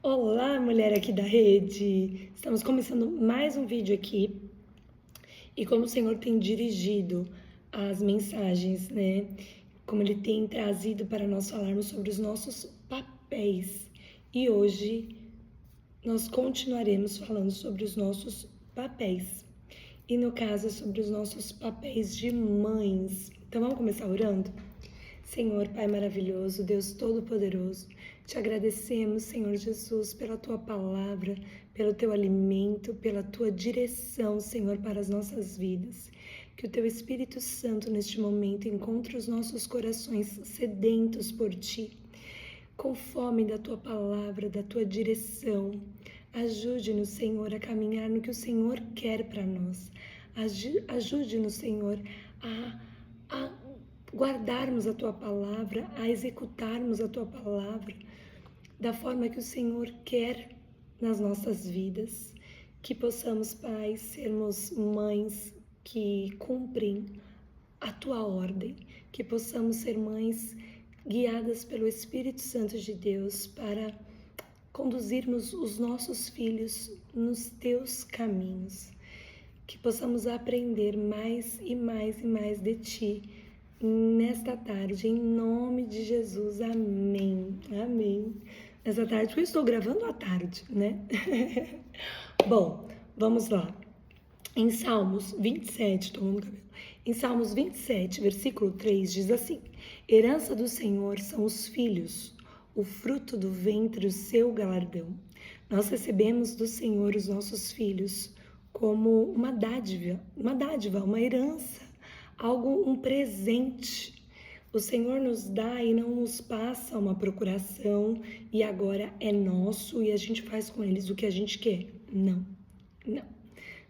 Olá, mulher aqui da rede! Estamos começando mais um vídeo aqui e como o Senhor tem dirigido as mensagens, né? Como Ele tem trazido para nós falarmos sobre os nossos papéis. E hoje nós continuaremos falando sobre os nossos papéis. E no caso, sobre os nossos papéis de mães. Então vamos começar orando? Senhor, Pai maravilhoso, Deus todo-poderoso, te agradecemos, Senhor Jesus, pela tua palavra, pelo teu alimento, pela tua direção, Senhor, para as nossas vidas. Que o teu Espírito Santo, neste momento, encontre os nossos corações sedentos por ti, com fome da tua palavra, da tua direção. Ajude-nos, Senhor, a caminhar no que o Senhor quer para nós. Ajude-nos, Senhor, a guardarmos a tua palavra, a executarmos a tua palavra da forma que o Senhor quer nas nossas vidas. Que possamos, Pai, sermos mães que cumprem a tua ordem, que possamos ser mães guiadas pelo Espírito Santo de Deus para conduzirmos os nossos filhos nos teus caminhos. Que possamos aprender mais e mais e mais de ti nesta tarde, em nome de Jesus, amém, amém. Nessa tarde, porque eu estou gravando à tarde, né? Bom, vamos lá. Em Salmos 27, tomando cabelo. Em Salmos 27, versículo 3, diz assim: Herança do Senhor são os filhos, o fruto do ventre, o seu galardão. Nós recebemos do Senhor os nossos filhos como uma dádiva, uma herança, um presente. O Senhor nos dá e não nos passa uma procuração e agora é nosso e a gente faz com eles o que a gente quer. Não, não.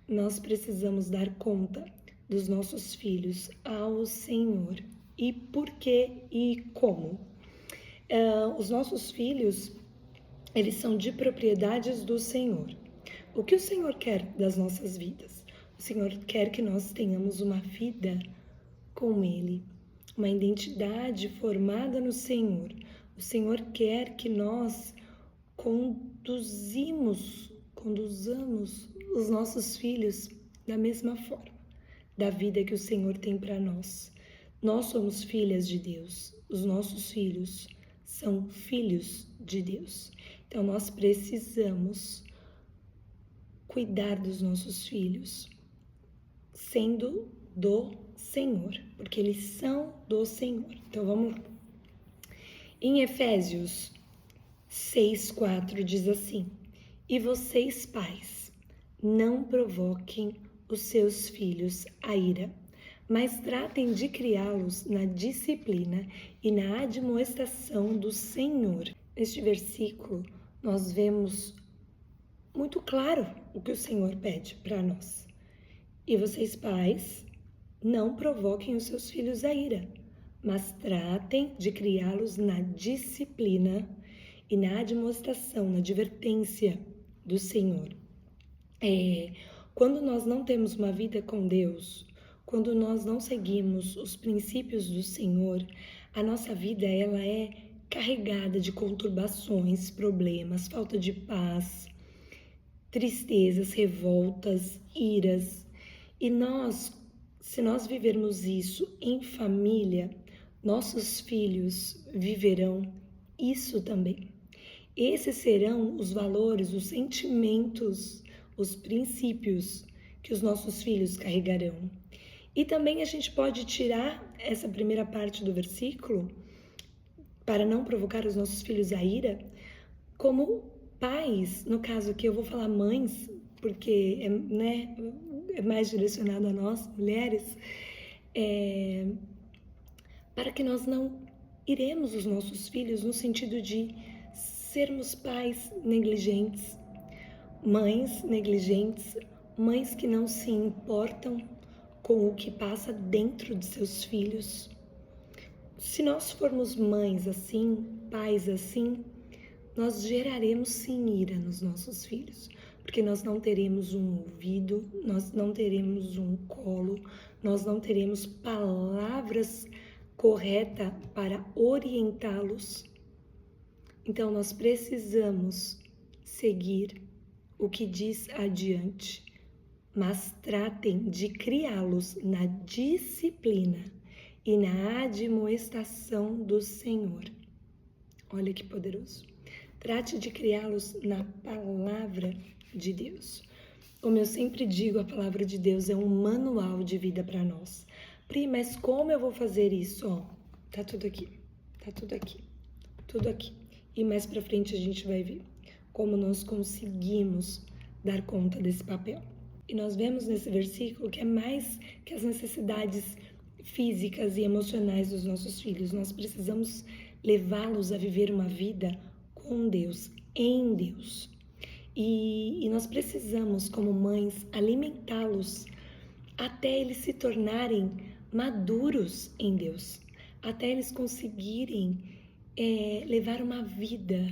Nós precisamos dar conta dos nossos filhos ao Senhor. E por quê e como? Os nossos filhos, eles são de propriedades do Senhor. O que o Senhor quer das nossas vidas? O Senhor quer que nós tenhamos uma vida com Ele, uma identidade formada no Senhor. O Senhor quer que nós conduzamos os nossos filhos da mesma forma, da vida que o Senhor tem para nós. Nós somos filhas de Deus, os nossos filhos são filhos de Deus. Então nós precisamos cuidar dos nossos filhos, sendo do Senhor, porque eles são do Senhor. Então vamos lá. Em Efésios 6:4 diz assim: E vocês, pais, não provoquem os seus filhos a ira, mas tratem de criá-los na disciplina e na admoestação do Senhor. Neste versículo, nós vemos muito claro o que o Senhor pede para nós. E vocês, pais, não provoquem os seus filhos a ira, mas tratem de criá-los na disciplina e na admoestação, na advertência do Senhor. Quando nós não temos uma vida com Deus, quando nós não seguimos os princípios do Senhor, a nossa vida ela é carregada de conturbações, problemas, falta de paz, tristezas, revoltas, iras. E se nós vivermos isso em família, nossos filhos viverão isso também. Esses serão os valores, os sentimentos, os princípios que os nossos filhos carregarão. E também a gente pode tirar essa primeira parte do versículo, para não provocar os nossos filhos a ira, como pais, no caso aqui eu vou falar mães, porque é mais direcionado a nós, mulheres, para que nós não iremos os nossos filhos no sentido de sermos pais negligentes, mães negligentes, mães que não se importam com o que passa dentro de seus filhos. Se nós formos mães assim, pais assim, nós geraremos sim ira nos nossos filhos, porque nós não teremos um ouvido, nós não teremos um colo, nós não teremos palavras corretas para orientá-los. Então nós precisamos seguir o que diz adiante, mas tratem de criá-los na disciplina e na admoestação do Senhor. Olha que poderoso. Trate de criá-los na palavra de Deus. Como eu sempre digo, a palavra de Deus é um manual de vida para nós. Pri, mas como eu vou fazer isso? Ó, tá tudo aqui, tudo aqui. E mais para frente a gente vai ver como nós conseguimos dar conta desse papel. E nós vemos nesse versículo que é mais que as necessidades físicas e emocionais dos nossos filhos. Nós precisamos levá-los a viver uma vida com Deus, em Deus. E nós precisamos, como mães, alimentá-los até eles se tornarem maduros em Deus, até eles conseguirem levar uma vida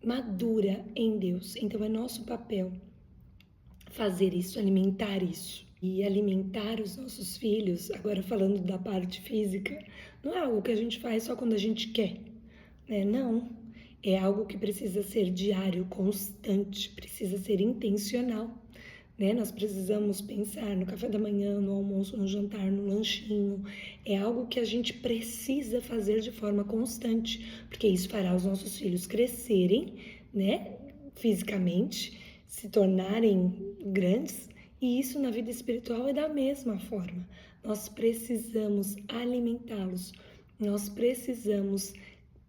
madura em Deus. Então é nosso papel fazer isso, alimentar isso. E alimentar os nossos filhos, agora falando da parte física, não é algo que a gente faz só quando a gente quer, né? Não, é algo que precisa ser diário, constante, precisa ser intencional, né? Nós precisamos pensar no café da manhã, no almoço, no jantar, no lanchinho. É algo que a gente precisa fazer de forma constante, porque isso fará os nossos filhos crescerem, né? Fisicamente, se tornarem grandes, e isso na vida espiritual é da mesma forma. Nós precisamos alimentá-los, nós precisamos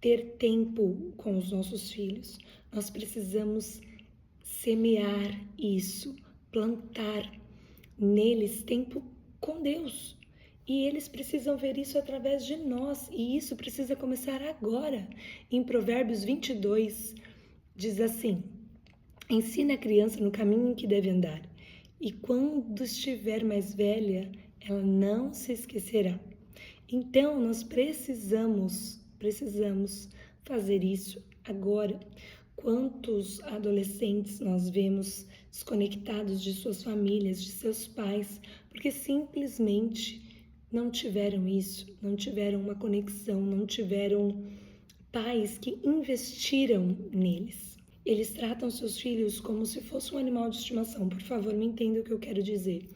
ter tempo com os nossos filhos, nós precisamos semear isso, plantar neles tempo com Deus. E eles precisam ver isso através de nós, e isso precisa começar agora. Em Provérbios 22, diz assim: ensina a criança no caminho em que deve andar, e quando estiver mais velha, ela não se esquecerá. Então, nós precisamos fazer isso agora. Quantos adolescentes nós vemos desconectados de suas famílias, de seus pais, porque simplesmente não tiveram isso, não tiveram uma conexão, não tiveram pais que investiram neles. Eles tratam seus filhos como se fosse um animal de estimação. Por favor, me entenda o que eu quero dizer.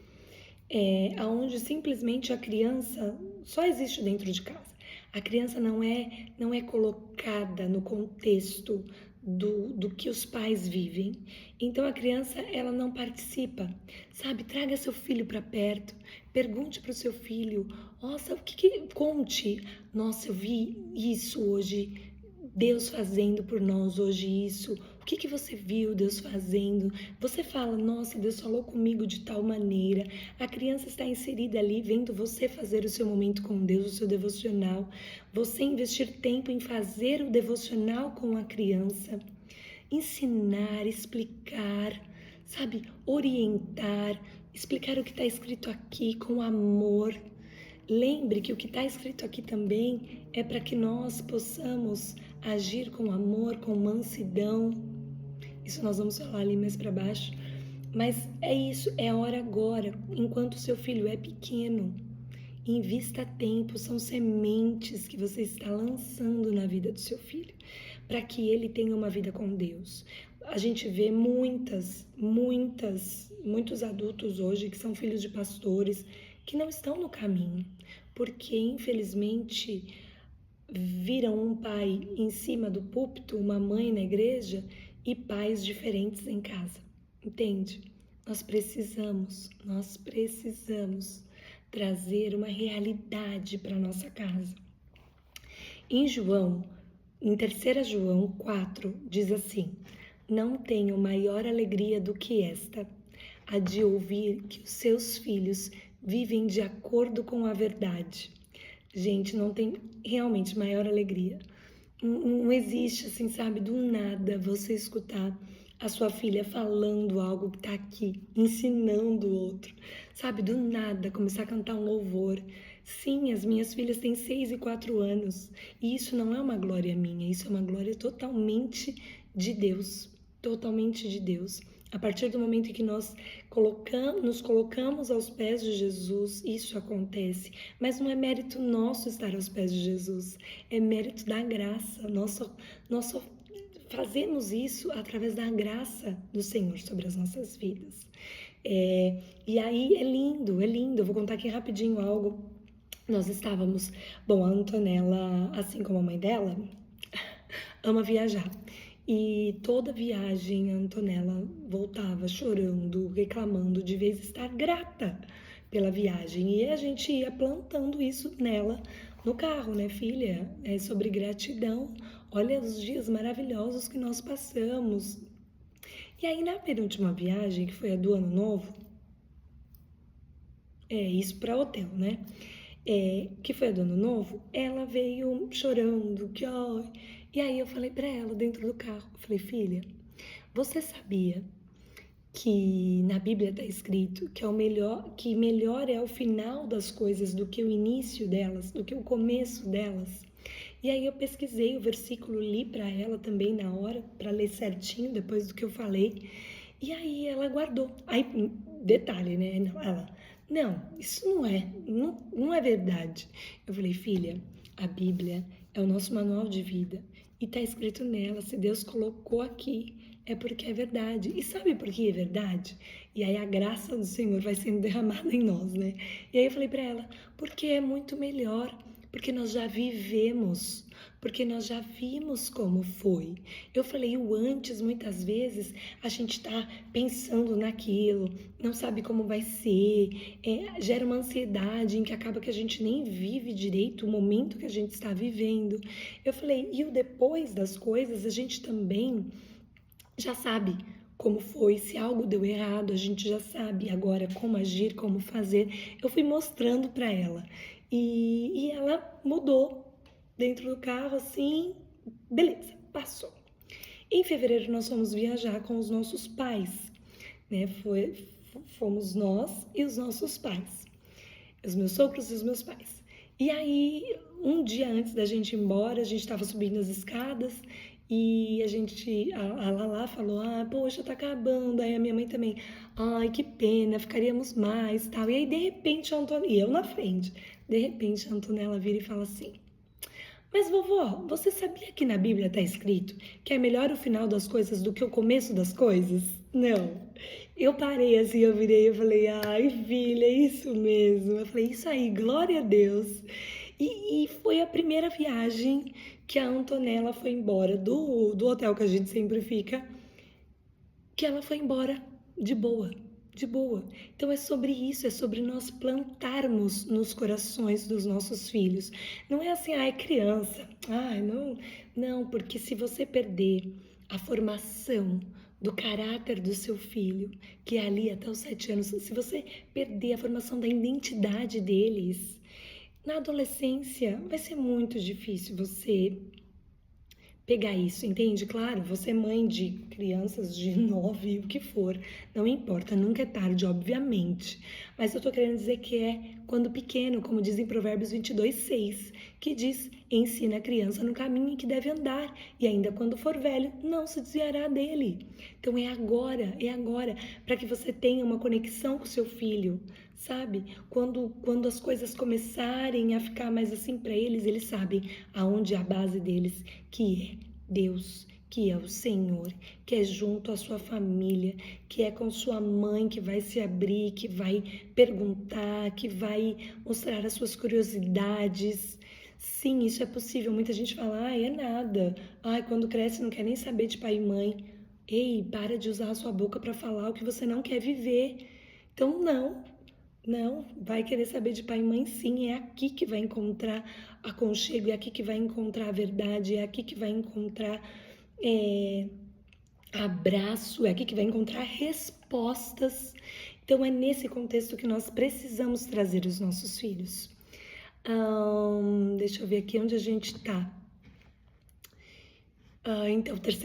Onde simplesmente a criança só existe dentro de casa. A criança não é colocada no contexto do que os pais vivem. Então a criança, ela não participa, sabe? Traga seu filho para perto, pergunte para o seu filho, nossa, conte, nossa, eu vi isso hoje, Deus fazendo por nós hoje isso. O que você viu Deus fazendo? Você fala, nossa, Deus falou comigo de tal maneira. A criança está inserida ali, vendo você fazer o seu momento com Deus, o seu devocional. Você investir tempo em fazer o devocional com a criança. Ensinar, explicar, sabe? Orientar, explicar o que está escrito aqui com amor. Lembre que o que está escrito aqui também é para que nós possamos agir com amor, com mansidão. Isso nós vamos falar ali mais para baixo. Mas é isso, é a hora agora, enquanto o seu filho é pequeno. Invista tempo, são sementes que você está lançando na vida do seu filho, para que ele tenha uma vida com Deus. A gente vê muitos adultos hoje que são filhos de pastores, que não estão no caminho, porque infelizmente viram um pai em cima do púlpito, uma mãe na igreja e pais diferentes em casa, entende? Nós precisamos trazer uma realidade para nossa casa. Em 3 João 4, diz assim: não tenho maior alegria do que esta, a de ouvir que os seus filhos vivem de acordo com a verdade. Gente, não tem realmente maior alegria. Não existe, assim, sabe, do nada você escutar a sua filha falando algo que tá aqui, ensinando o outro, sabe, do nada começar a cantar um louvor. Sim, as minhas filhas têm 6 e 4 anos, e isso não é uma glória minha, isso é uma glória totalmente de Deus, totalmente de Deus. A partir do momento em que nós nos colocamos aos pés de Jesus, isso acontece. Mas não é mérito nosso estar aos pés de Jesus, é mérito da graça. Nós fazemos isso através da graça do Senhor sobre as nossas vidas. E aí é lindo. Eu vou contar aqui rapidinho algo. Nós estávamos... Bom, a Antonella, assim como a mãe dela, ama viajar. E toda viagem a Antonella voltava chorando, reclamando de vez estar grata pela viagem. E a gente ia plantando isso nela no carro, né, filha? É sobre gratidão. Olha os dias maravilhosos que nós passamos. E aí, na penúltima viagem, que foi a do Ano Novo, isso para hotel, né? Que foi a do Ano Novo, ela veio chorando, que ó. E aí eu falei para ela dentro do carro, eu falei, filha, você sabia que na Bíblia está escrito que que melhor é o final das coisas do que o início delas, do que o começo delas? E aí eu pesquisei o versículo, li para ela também na hora, para ler certinho depois do que eu falei. E aí ela guardou. Aí, detalhe, né? Não, isso não é verdade. Eu falei, filha, a Bíblia é o nosso manual de vida. E tá escrito nela, se Deus colocou aqui, é porque é verdade. E sabe por que é verdade? E aí a graça do Senhor vai sendo derramada em nós, né? E aí eu falei para ela, porque é muito melhor, porque nós já vivemos, porque nós já vimos como foi. Eu falei, o antes, muitas vezes, a gente está pensando naquilo, não sabe como vai ser, gera uma ansiedade em que acaba que a gente nem vive direito o momento que a gente está vivendo. Eu falei, e o depois das coisas, a gente também já sabe como foi, se algo deu errado, a gente já sabe agora como agir, como fazer. Eu fui mostrando para ela e ela mudou dentro do carro, assim, beleza, passou. Em fevereiro nós fomos viajar com os nossos pais, né? Fomos nós e os nossos pais, os meus sogros e os meus pais. E aí, um dia antes da gente ir embora, a gente estava subindo as escadas e a Lala falou, poxa, tá acabando. Aí a minha mãe também, ai, que pena, ficaríamos mais, tal. E aí, de repente, e eu na frente, de repente a Antonella vira e fala assim, mas vovó, você sabia que na Bíblia está escrito que é melhor o final das coisas do que o começo das coisas? Não. Eu parei assim, eu virei e falei, ai filha, é isso mesmo. Eu falei, isso aí, glória a Deus. E foi a primeira viagem que a Antonella foi embora do hotel que a gente sempre fica, que ela foi embora de boa. De boa. Então é sobre isso, é sobre nós plantarmos nos corações dos nossos filhos. Não é assim, é criança. Não, porque se você perder a formação do caráter do seu filho, que é ali até os 7 anos, se você perder a formação da identidade deles, na adolescência vai ser muito difícil você pegar isso, entende? Claro, você é mãe de crianças de 9, o que for, não importa, nunca é tarde, obviamente. Mas eu tô querendo dizer que é quando pequeno, como diz em Provérbios 22:6, que diz, ensina a criança no caminho em que deve andar, e ainda quando for velho, não se desviará dele. Então é agora, para que você tenha uma conexão com seu filho, sabe? Quando as coisas começarem a ficar mais assim para eles sabem aonde é a base deles, que é Deus, que é o Senhor, que é junto à sua família, que é com sua mãe, que vai se abrir, que vai perguntar, que vai mostrar as suas curiosidades. Sim, isso é possível. Muita gente fala, é nada. Quando cresce não quer nem saber de pai e mãe. Ei, para de usar a sua boca para falar o que você não quer viver. Então, não, vai querer saber de pai e mãe sim, é aqui que vai encontrar aconchego, é aqui que vai encontrar a verdade, é aqui que vai encontrar abraço, é aqui que vai encontrar respostas. Então é nesse contexto que nós precisamos trazer os nossos filhos. Deixa eu ver aqui onde a gente está. Então, 3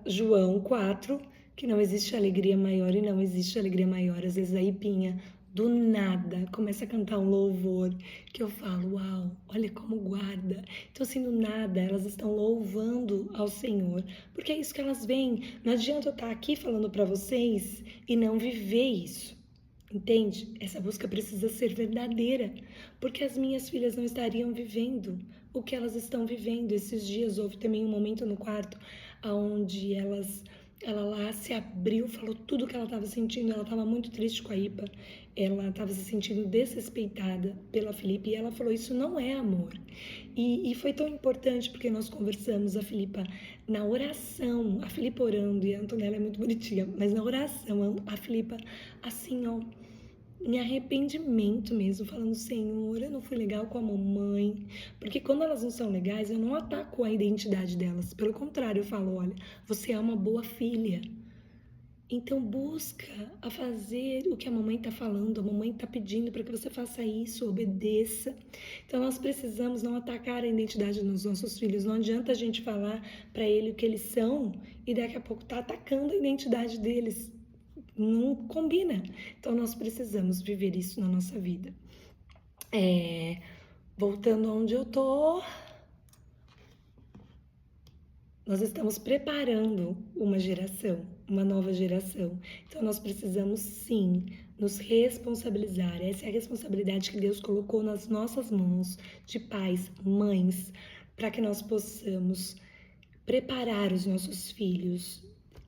João 4, que não existe alegria maior e não existe alegria maior. Às vezes a Ipinha, do nada, começa a cantar um louvor que eu falo, uau, olha como guarda. Então, assim, do nada, elas estão louvando ao Senhor, porque é isso que elas veem. Não adianta eu estar aqui falando para vocês e não viver isso. Entende? Essa busca precisa ser verdadeira, porque as minhas filhas não estariam vivendo o que elas estão vivendo. Esses dias houve também um momento no quarto, onde ela lá se abriu, falou tudo o que ela estava sentindo. Ela estava muito triste com a Ipa, ela estava se sentindo desrespeitada pela Filipa, e ela falou: isso não é amor. E foi tão importante porque nós conversamos, a Filipa, na oração, a Filipa orando, e a Antonella é muito bonitinha, mas na oração, a Filipa, assim, ó, em arrependimento mesmo, falando: Senhor, eu não fui legal com a mamãe. Porque quando elas não são legais, eu não ataco a identidade delas. Pelo contrário, eu falo: olha, você é uma boa filha. Então busca a fazer o que a mamãe está falando, a mamãe está pedindo para que você faça isso, obedeça. Então nós precisamos não atacar a identidade dos nossos filhos. Não adianta a gente falar para ele o que eles são e daqui a pouco tá atacando a identidade deles. Não combina. Então nós precisamos viver isso na nossa vida. Voltando onde eu tô, nós estamos preparando uma geração, uma nova geração. Então nós precisamos sim nos responsabilizar. Essa é a responsabilidade que Deus colocou nas nossas mãos, de pais, mães, para que nós possamos preparar os nossos filhos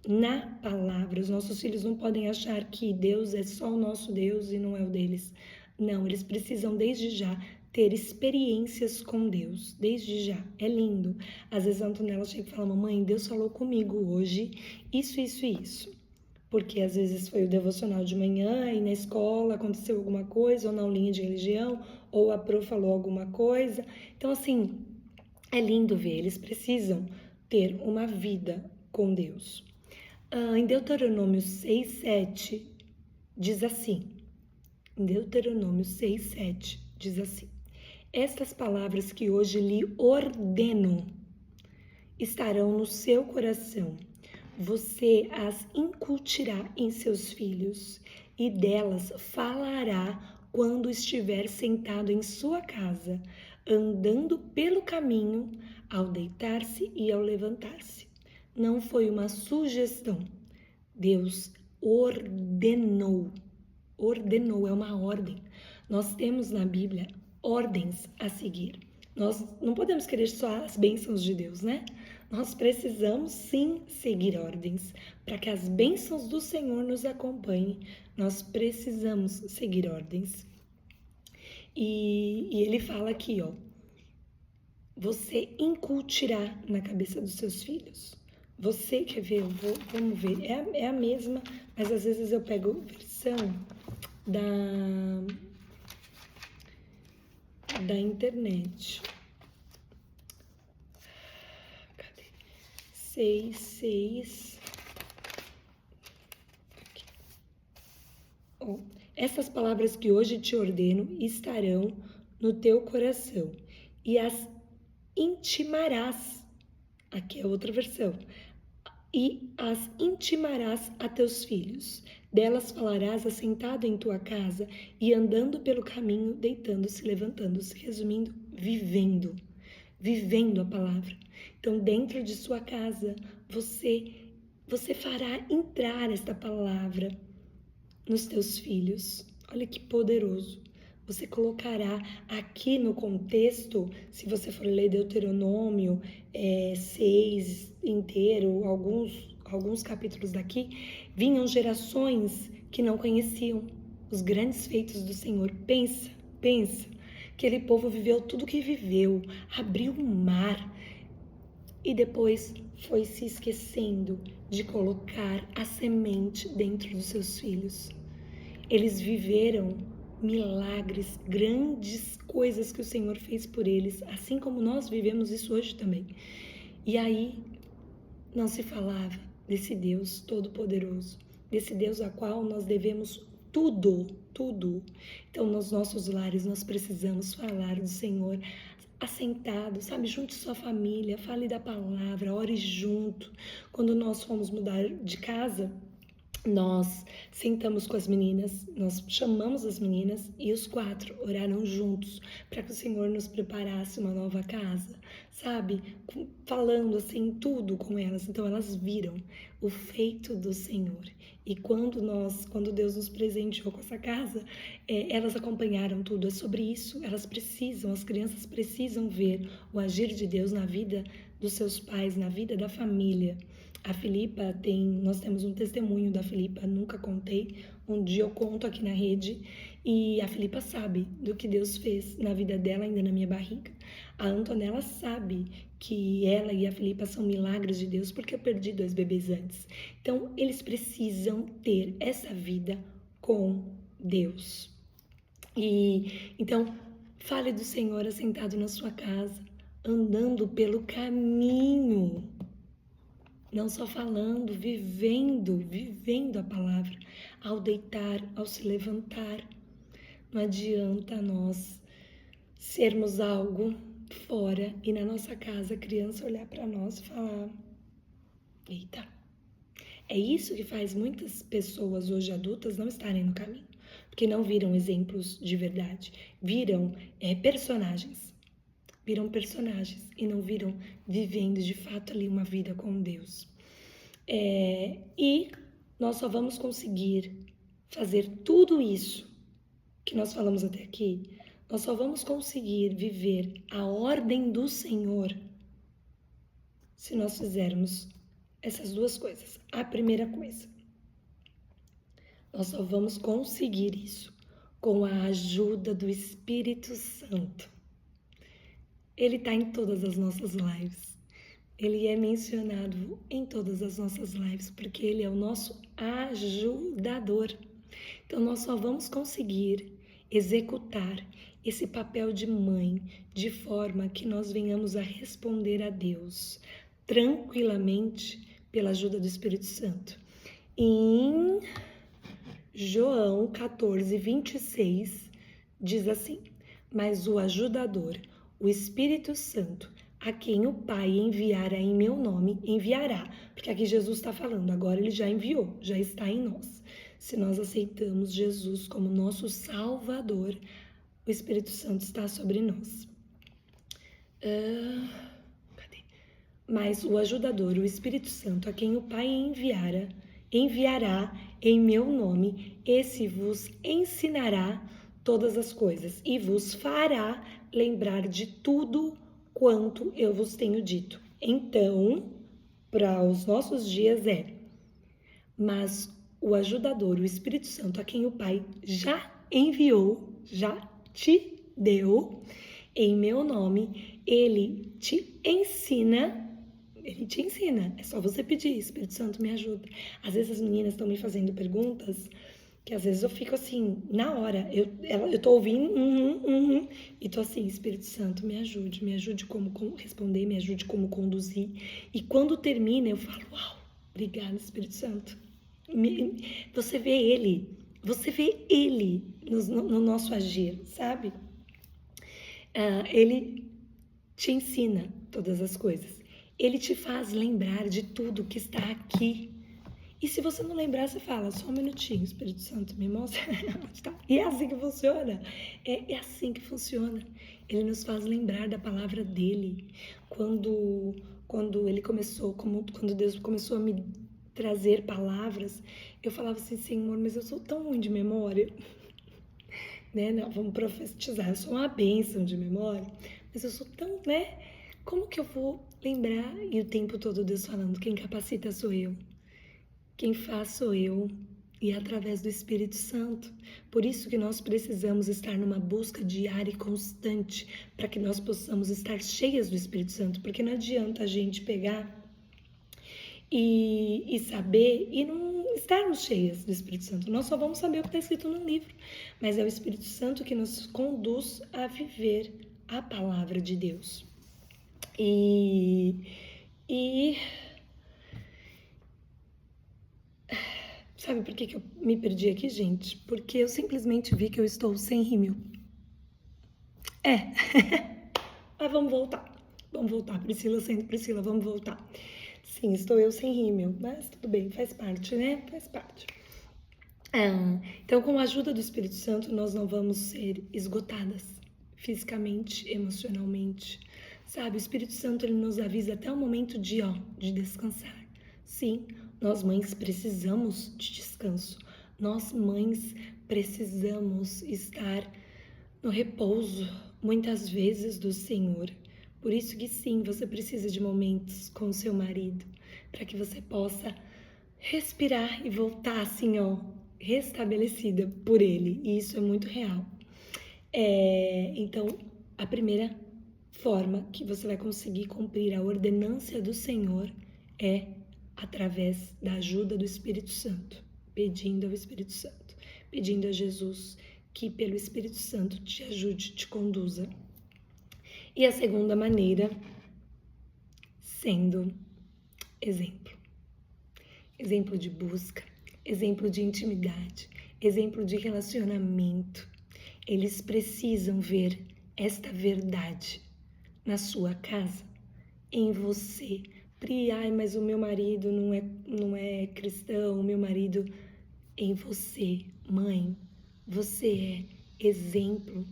na palavra. Os nossos filhos não podem achar que Deus é só o nosso Deus e não é o deles. Não, eles precisam desde já ter experiências com Deus, desde já. É lindo. Às vezes a Antonella chega e fala: mamãe, Deus falou comigo hoje isso, isso e isso. Porque às vezes foi o devocional de manhã e na escola aconteceu alguma coisa, ou na aulinha de religião, ou a Pro falou alguma coisa. Então, assim, é lindo ver, eles precisam ter uma vida com Deus. Em Deuteronômio 6:7 diz assim, em Deuteronômio 6:7 diz assim: estas palavras que hoje lhe ordeno estarão no seu coração. Você as incutirá em seus filhos e delas falará quando estiver sentado em sua casa, andando pelo caminho, ao deitar-se e ao levantar-se. Não foi uma sugestão. Deus ordenou. Ordenou, é uma ordem. Nós temos na Bíblia ordens a seguir. Nós não podemos querer só as bênçãos de Deus, né? Nós precisamos sim seguir ordens. Para que as bênçãos do Senhor nos acompanhem, nós precisamos seguir ordens. E ele fala aqui, ó: você incutirá na cabeça dos seus filhos. Você quer ver? Vamos ver. É a mesma, mas às vezes eu pego a versão da internet. Cadê? 6. Oh, essas palavras que hoje te ordeno estarão no teu coração e as intimarás. Aqui é outra versão. E as intimarás a teus filhos. Delas falarás assentado em tua casa e andando pelo caminho, deitando-se, levantando-se. Resumindo, vivendo a palavra. Então, dentro de sua casa, você fará entrar esta palavra nos teus filhos. Olha que poderoso. Você colocará aqui no contexto, se você for ler Deuteronômio 6 inteiro, alguns capítulos daqui, vinham gerações que não conheciam os grandes feitos do Senhor. Pensa, aquele povo viveu tudo que viveu, abriu o mar e depois foi se esquecendo de colocar a semente dentro dos seus filhos. Eles viveram milagres, grandes coisas que o Senhor fez por eles, assim como nós vivemos isso hoje também. E aí não se falava desse Deus todo-poderoso, desse Deus a qual nós devemos tudo. Então, nos nossos lares, nós precisamos falar do Senhor assentado, sabe? Junte sua família, fale da palavra, ore junto. Quando nós fomos mudar de casa, nós sentamos com as meninas, nós chamamos as meninas e os 4 oraram juntos para que o Senhor nos preparasse uma nova casa, sabe? Falando assim tudo com elas. Então elas viram o feito do Senhor. E quando Deus nos presenteou com essa casa, elas acompanharam tudo. É sobre isso. As crianças precisam ver o agir de Deus na vida dos seus pais, na vida da família. A Filipa nós temos um testemunho da Filipa, nunca contei, um dia eu conto aqui na rede, e a Filipa sabe do que Deus fez na vida dela, ainda na minha barriga. A Antonella sabe que ela e a Filipa são milagres de Deus, porque eu perdi 2 bebês antes. Então, eles precisam ter essa vida com Deus. E então, fale do Senhor assentado na sua casa, andando pelo caminho. Não só falando, vivendo a palavra, ao deitar, ao se levantar. Não adianta nós sermos algo fora e na nossa casa a criança olhar para nós e falar: eita. É isso que faz muitas pessoas hoje adultas não estarem no caminho, porque não viram exemplos de verdade, viram personagens. Viram personagens e não viram vivendo de fato ali uma vida com Deus. E nós só vamos conseguir fazer tudo isso que nós falamos até aqui, nós só vamos conseguir viver a ordem do Senhor se nós fizermos essas 2 coisas. A primeira coisa, nós só vamos conseguir isso com a ajuda do Espírito Santo. Ele está em todas as nossas lives. Ele é mencionado em todas as nossas lives, porque ele é o nosso ajudador. Então, nós só vamos conseguir executar esse papel de mãe de forma que nós venhamos a responder a Deus tranquilamente pela ajuda do Espírito Santo. Em João 14, 26, diz assim: mas o ajudador, o Espírito Santo, a quem o Pai enviará em meu nome, enviará. Porque aqui Jesus está falando, agora ele já enviou, já está em nós. Se nós aceitamos Jesus como nosso Salvador, o Espírito Santo está sobre nós. Mas o ajudador, o Espírito Santo, a quem o Pai enviará em meu nome, esse vos ensinará todas as coisas e vos fará lembrar de tudo quanto eu vos tenho dito. Então, para os nossos dias mas o ajudador, o Espírito Santo, a quem o Pai já enviou, já te deu, em meu nome, ele te ensina, é só você pedir, Espírito Santo me ajuda. Às vezes as meninas estão me fazendo perguntas que às vezes eu fico assim, na hora, eu tô ouvindo, e tô assim, Espírito Santo, me ajude como responder, me ajude como conduzir. E quando termina, eu falo, uau, obrigada, Espírito Santo. Você vê ele no nosso agir, sabe? Ele te ensina todas as coisas. Ele te faz lembrar de tudo que está aqui. E se você não lembrar, você fala, só um minutinho, Espírito Santo, me mostra onde tá. E é assim que funciona. É assim que funciona. Ele nos faz lembrar da palavra dele. Quando Deus começou a me trazer palavras, eu falava assim, Senhor, mas eu sou tão ruim de memória. Né? Não, vamos profetizar, eu sou uma bênção de memória, mas eu sou tão, né? Como que eu vou lembrar? E o tempo todo Deus falando, quem capacita sou eu. Quem faz sou eu, e é através do Espírito Santo. Por isso que nós precisamos estar numa busca diária e constante, para que nós possamos estar cheias do Espírito Santo, porque não adianta a gente pegar e saber e não estarmos cheias do Espírito Santo. Nós só vamos saber o que está escrito no livro, mas é o Espírito Santo que nos conduz a viver a palavra de Deus. Sabe por que eu me perdi aqui, gente? Porque eu simplesmente vi que eu estou sem rímel. Mas vamos voltar. Priscila sendo Priscila, vamos voltar. Sim, estou eu sem rímel, mas tudo bem, faz parte, né? Faz parte. Então, com a ajuda do Espírito Santo, nós não vamos ser esgotadas fisicamente, emocionalmente. Sabe, o Espírito Santo, ele nos avisa até o momento de descansar. Sim, nós mães precisamos de descanso. Nós mães precisamos estar no repouso, muitas vezes, do Senhor. Por isso que sim, você precisa de momentos com o seu marido. para que você possa respirar e voltar assim, ó, restabelecida por Ele. E isso é muito real. Então, a primeira forma que você vai conseguir cumprir a ordenância do Senhor é através da ajuda do Espírito Santo, pedindo ao Espírito Santo, pedindo a Jesus que pelo Espírito Santo te ajude, te conduza. E a segunda maneira, sendo exemplo. Exemplo de busca, exemplo de intimidade, exemplo de relacionamento. Eles precisam ver esta verdade na sua casa, em você. Ai, mas o meu marido não é cristão, o meu marido... Em você, mãe, você é exemplo.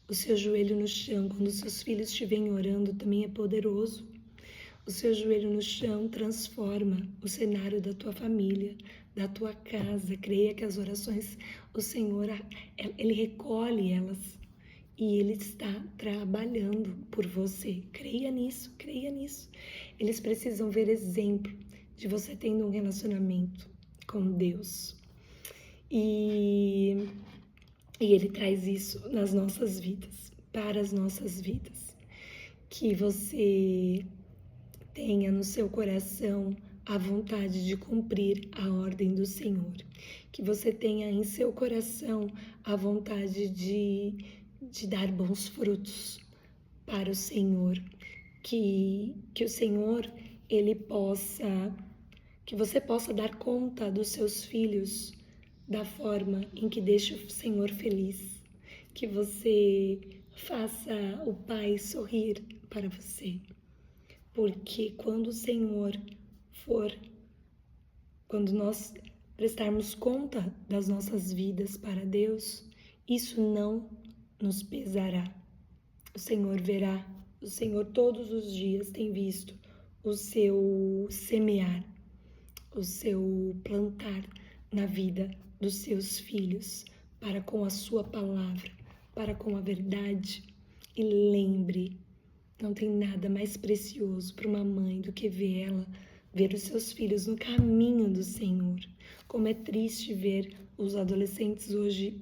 O seu joelho no chão, quando os seus filhos estiverem orando, também é poderoso. O seu joelho no chão transforma o cenário da tua família, da tua casa. Creia que as orações, o Senhor, Ele recolhe elas e Ele está trabalhando por você. Creia nisso, creia nisso. Eles precisam ver exemplo de você tendo um relacionamento com Deus. E Ele traz isso nas nossas vidas, para as nossas vidas. Que você tenha no seu coração a vontade de cumprir a ordem do Senhor. Que você tenha em seu coração a vontade de dar bons frutos para o Senhor. Que o Senhor, que você possa dar conta dos seus filhos da forma em que deixa o Senhor feliz. Que você faça o Pai sorrir para você. Porque quando nós prestarmos conta das nossas vidas para Deus, isso não nos pesará. O Senhor verá, o Senhor todos os dias tem visto o seu semear, o seu plantar na vida dos seus filhos, para com a sua palavra, para com a verdade. E lembre, não tem nada mais precioso para uma mãe do que ver os seus filhos no caminho do Senhor. Como é triste ver os adolescentes hoje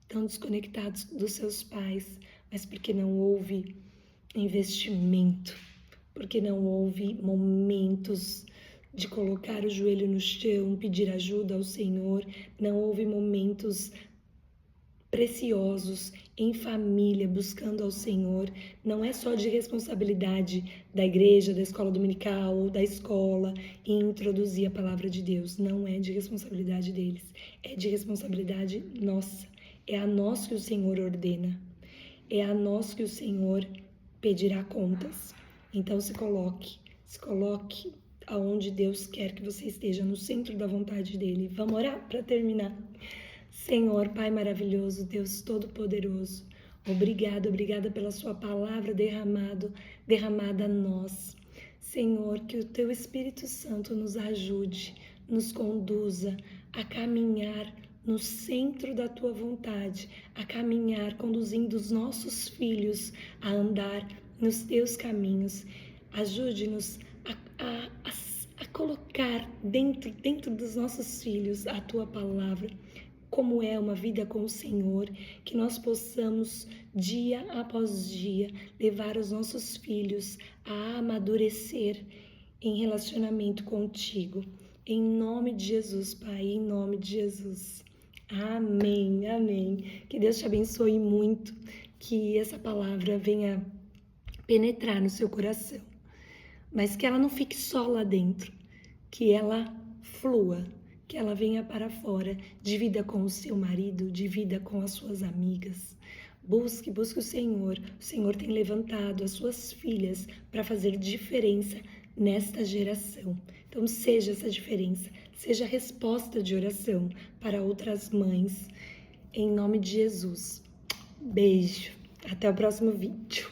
tão desconectados dos seus pais, mas porque não houve investimento, porque não houve momentos de colocar o joelho no chão, pedir ajuda ao Senhor, não houve momentos preciosos em família, buscando ao Senhor. Não é só de responsabilidade da igreja, da escola dominical ou da escola em introduzir a palavra de Deus. Não é de responsabilidade deles, é de responsabilidade nossa. É a nós que o Senhor ordena, é a nós que o Senhor pedirá contas. Então se coloque aonde Deus quer que você esteja, no centro da vontade dele. Vamos orar para terminar. Senhor, Pai maravilhoso, Deus todo-poderoso, obrigada pela sua palavra derramada a nós. Senhor, que o teu Espírito Santo nos ajude, nos conduza a caminhar no centro da tua vontade, a caminhar conduzindo os nossos filhos a andar nos teus caminhos. Ajude-nos a colocar dentro dos nossos filhos a tua palavra, como é uma vida com o Senhor, que nós possamos, dia após dia, levar os nossos filhos a amadurecer em relacionamento contigo. Em nome de Jesus, Pai, em nome de Jesus. Amém, amém. Que Deus te abençoe muito, que essa palavra venha penetrar no seu coração, mas que ela não fique só lá dentro, que ela flua, que ela venha para fora, divida com o seu marido, divida com as suas amigas. Busque o Senhor. O Senhor tem levantado as suas filhas para fazer diferença nesta geração. Então seja essa diferença, seja a resposta de oração para outras mães. Em nome de Jesus. Beijo. Até o próximo vídeo.